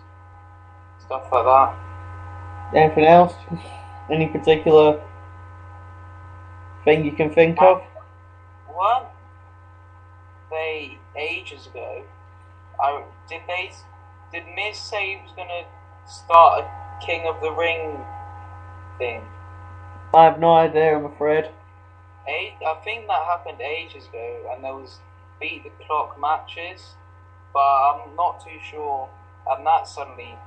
stuff like that. Anything else? Any particular thing you can think of? What? They ages ago. Did Miz say he was gonna start a King of the Ring thing? I have no idea, I'm afraid. I think that happened ages ago, and there was beat the clock matches, but I'm not too sure. And that suddenly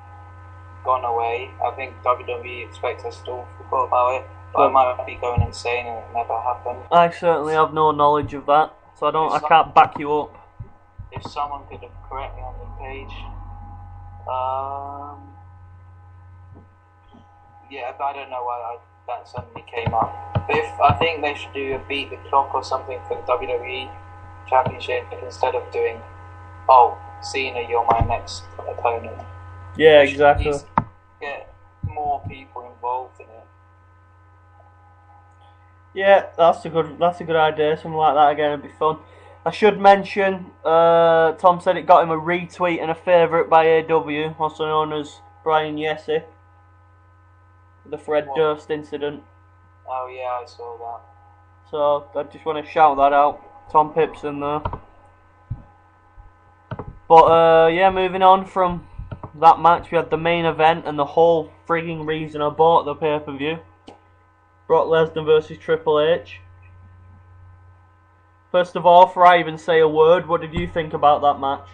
gone away. I think WWE expects us to forgot about it, but I might be going insane and it never happened. I certainly have no knowledge of that, so I can't back you up. If someone could correct me on the page, Yeah, but I don't know why that suddenly came up. But I think they should do a beat the clock or something for the WWE Championship instead of doing, oh, Cena, you're my next opponent. Yeah, They should exactly. at least get more people involved in it. Yeah, that's a good idea. Something like that again would be fun. I should mention, Tom said it got him a retweet and a favourite by AW, also known as Brian Yessie. The Fred Durst incident. Oh yeah, I saw that. So I just want to shout that out. Tom Pipson there. But yeah, moving on from that match, we had the main event and the whole frigging reason I bought the pay-per-view. Brock Lesnar versus Triple H. First of all, before I even say a word, what did you think about that match?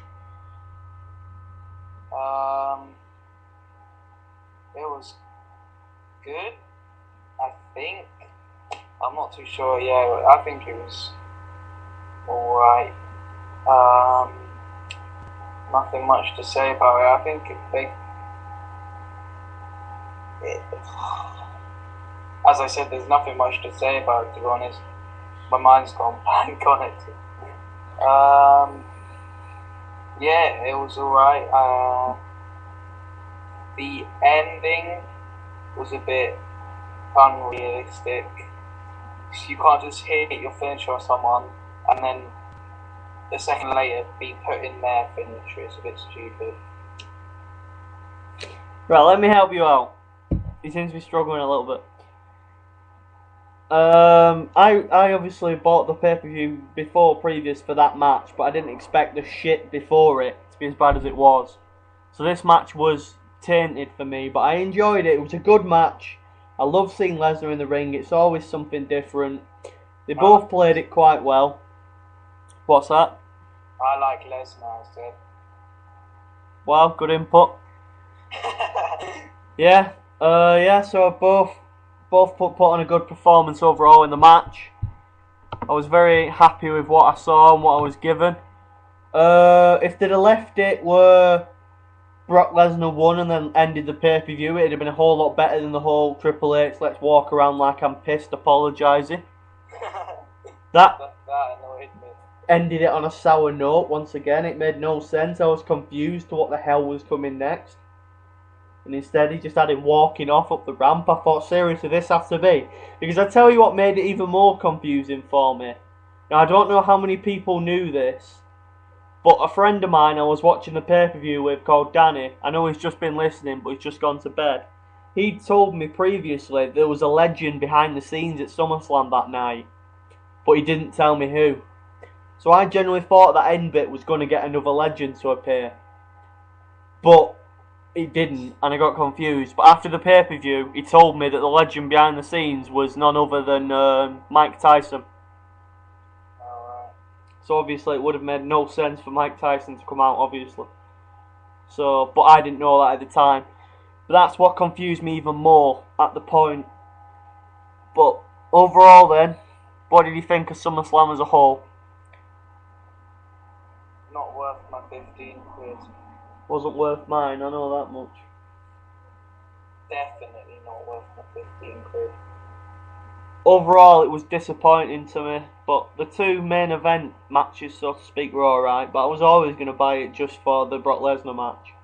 It was good, I think. I'm not too sure. Yeah, I think it was alright. Nothing much to say about it. I think as I said, there's nothing much to say about it, to be honest. My mind's gone blank on it. Yeah, it was alright. The ending was a bit unrealistic. You can't just hit your finisher on someone and then a second later be put in their finisher. It's a bit stupid. Right, let me help you out. He seems to be struggling a little bit. I obviously bought the pay-per-view previous for that match, but I didn't expect the shit before it to be as bad as it was. So this match was tainted for me, but I enjoyed it. It was a good match. I love seeing Lesnar in the ring. It's always something different. They both played it quite well. What's that? I like Lesnar instead. Well, good input. Yeah. So both put on a good performance overall in the match. I was very happy with what I saw and what I was given. If they'd have left it where Brock Lesnar won and then ended the pay-per-view, it'd have been a whole lot better than the whole Triple H let's walk around like I'm pissed apologising. That annoyed me. Ended it on a sour note once again. It made no sense. I was confused to what the hell was coming next. And instead he just had him walking off up the ramp. I thought, seriously, this has to be. Because I tell you what made it even more confusing for me. Now, I don't know how many people knew this, but a friend of mine I was watching the pay-per-view with called Danny, I know he's just been listening, but he's just gone to bed. He'd told me previously there was a legend behind the scenes at SummerSlam that night, but he didn't tell me who. So I genuinely thought that end bit was going to get another legend to appear. But it didn't, and I got confused. But after the pay-per-view, he told me that the legend behind the scenes was none other than Mike Tyson. So obviously it would have made no sense for Mike Tyson to come out, obviously. So, but I didn't know that at the time. But that's what confused me even more at the point. But overall then, what did you think of SummerSlam as a whole? Not worth my 15 quid. Wasn't worth mine, I know that much. Definitely not worth my 15 quid. Overall, it was disappointing to me, but the two main event matches, so to speak, were alright, but I was always going to buy it just for the Brock Lesnar match.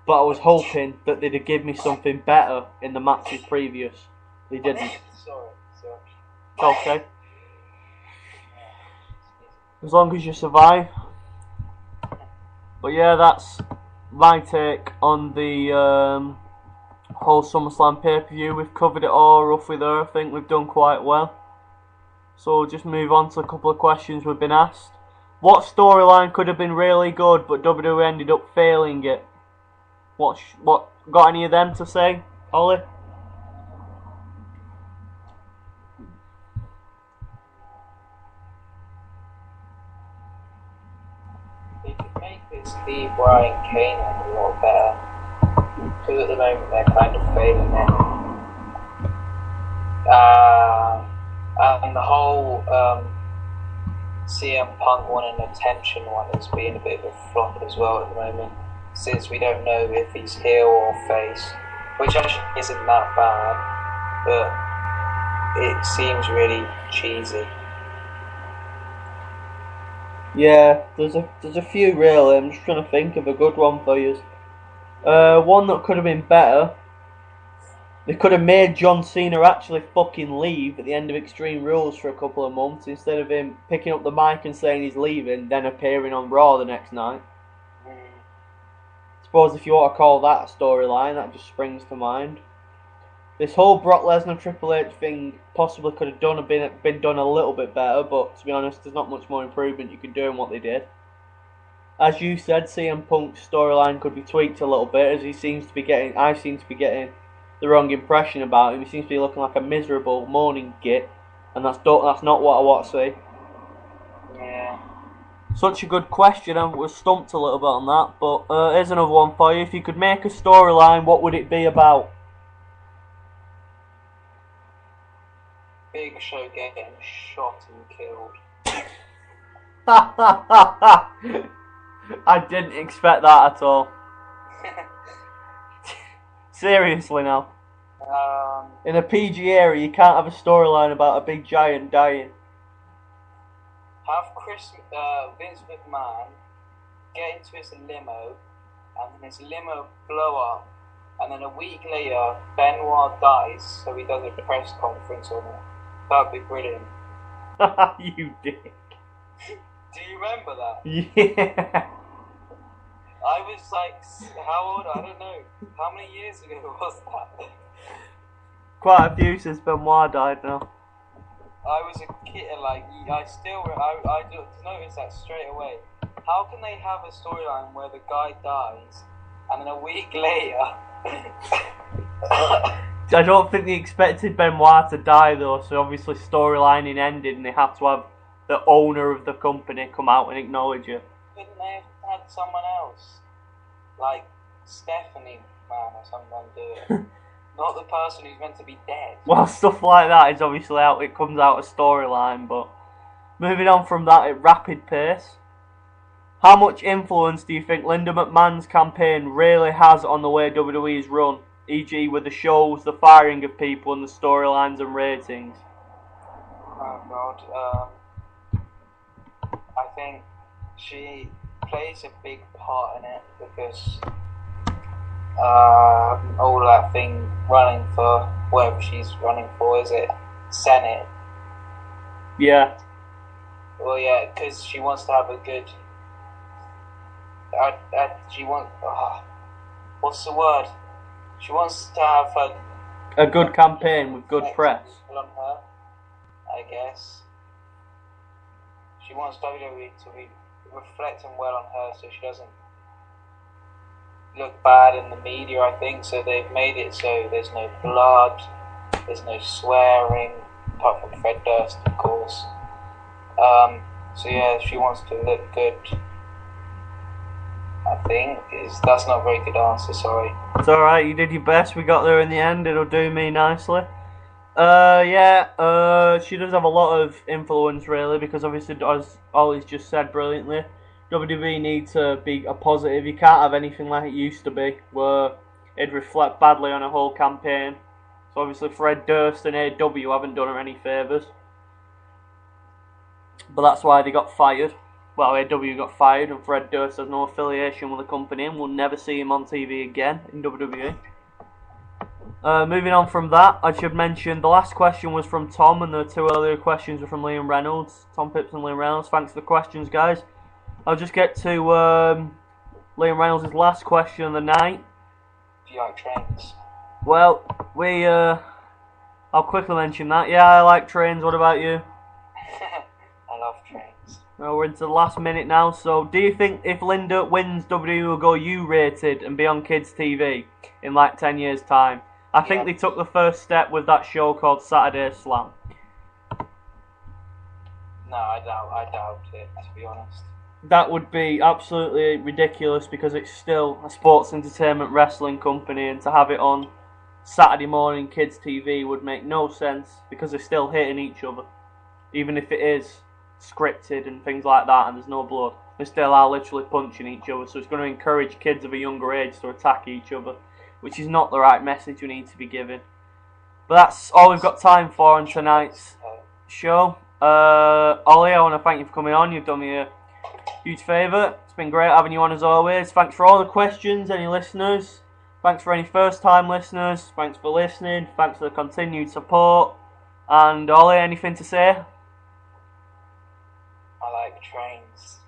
But I was hoping that they'd give me something better in the matches previous. They didn't. Sorry. It's okay. As long as you survive. But yeah, that's my take on the whole SummerSlam pay-per-view. We've covered it all roughly there. I think we've done quite well. So we'll just move on to a couple of questions we've been asked. What storyline could have been really good but WWE ended up failing it? What got any of them to say, Ollie? They could make this the Brian Kane a lot better. Because at the moment they're kind of failing it. And the whole CM Punk wanting attention one is being a bit of a flop as well at the moment. since we don't know if he's heel or face, which actually isn't that bad, but it seems really cheesy. Yeah, there's a few really. I'm just trying to think of a good one for you. One that could have been better. They could have made John Cena actually fucking leave at the end of Extreme Rules for a couple of months instead of him picking up the mic and saying he's leaving, then appearing on Raw the next night. I suppose if you want to call that a storyline, that just springs to mind. This whole Brock Lesnar Triple H thing possibly could have been done a little bit better, but to be honest, there's not much more improvement you can do in what they did. As you said, CM Punk's storyline could be tweaked a little bit, as I seem to be getting the wrong impression about him. He seems to be looking like a miserable moaning git, and that's not what I want to see. Yeah. Such a good question, and we're stumped a little bit on that, but here's another one for you. If you could make a storyline, what would it be about? Big Show getting shot and killed. I didn't expect that at all. Seriously now. In a PG area, you can't have a storyline about a big giant dying. Have Vince McMahon get into his limo, and then his limo blow up, and then a week later, Benoit dies, so he does a press conference on it. That'd be brilliant. You dick. Do you remember that? Yeah. I was like, how old? I don't know. How many years ago was that? Quite a few since Benoit died now. I was a kid, like, I just noticed that straight away. How can they have a storyline where the guy dies, and then a week later... I don't think they expected Benoit to die though, so obviously storylining ended and they have to have the owner of the company come out and acknowledge it. Couldn't they have had someone else? Like Stephanie Man or someone do it? Not the person who's meant to be dead. Well, stuff like that is obviously out, it comes out of storyline, but moving on from that at rapid pace. How much influence do you think Linda McMahon's campaign really has on the way WWE is run? E.g. with the shows, the firing of people and the storylines and ratings? Oh God, I think she plays a big part in it because all that thing running for whatever she's running for, is it Senate? Yeah. Well, yeah, because she wants to have a good. She wants. What's the word? She wants to have a good campaign with good press. On her, I guess. She wants WWE to be reflecting well on her so she doesn't look bad in the media, I think. So they've made it so there's no blood, there's no swearing, apart from Fred Durst, of course. So yeah, she wants to look good. I think that's not a very good answer. Sorry. It's all right. You did your best. We got there in the end. It'll do me nicely. She does have a lot of influence, really, because obviously, as Ollie's just said brilliantly, WWE needs to be a positive. You can't have anything like it used to be, where it'd reflect badly on a whole campaign. So obviously, Fred Durst and AEW haven't done her any favours, but that's why they got fired. Well, AEW got fired, and Fred Durst has no affiliation with the company, and we'll never see him on TV again in WWE. Moving on from that, I should mention the last question was from Tom, and the two earlier questions were from Liam Reynolds. Tom Phipps and Liam Reynolds. Thanks for the questions, guys. I'll just get to Liam Reynolds' last question of the night. Do you like trains? Well, I'll quickly mention that. Yeah, I like trains. What about you? I love trains. Well, we're into the last minute now, so do you think if Linda wins, WWE will go U-rated and be on kids' TV in like 10 years' time? I think they took the first step with that show called Saturday Slam. No, I doubt it, to be honest. That would be absolutely ridiculous because it's still a sports entertainment wrestling company, and to have it on Saturday morning kids' TV would make no sense because they're still hitting each other, even if it is scripted and things like that and there's no blood. they still are literally punching each other. So it's going to encourage kids of a younger age to attack each other, which is not the right message we need to be giving. But that's all we've got time for on tonight's show. Ollie, I want to thank you for coming on. You've done me a huge favour. It's been great having you on as always. Thanks for all the questions, any listeners. Thanks for any first-time listeners. Thanks for listening. Thanks for the continued support. And Ollie, anything to say? I like trains.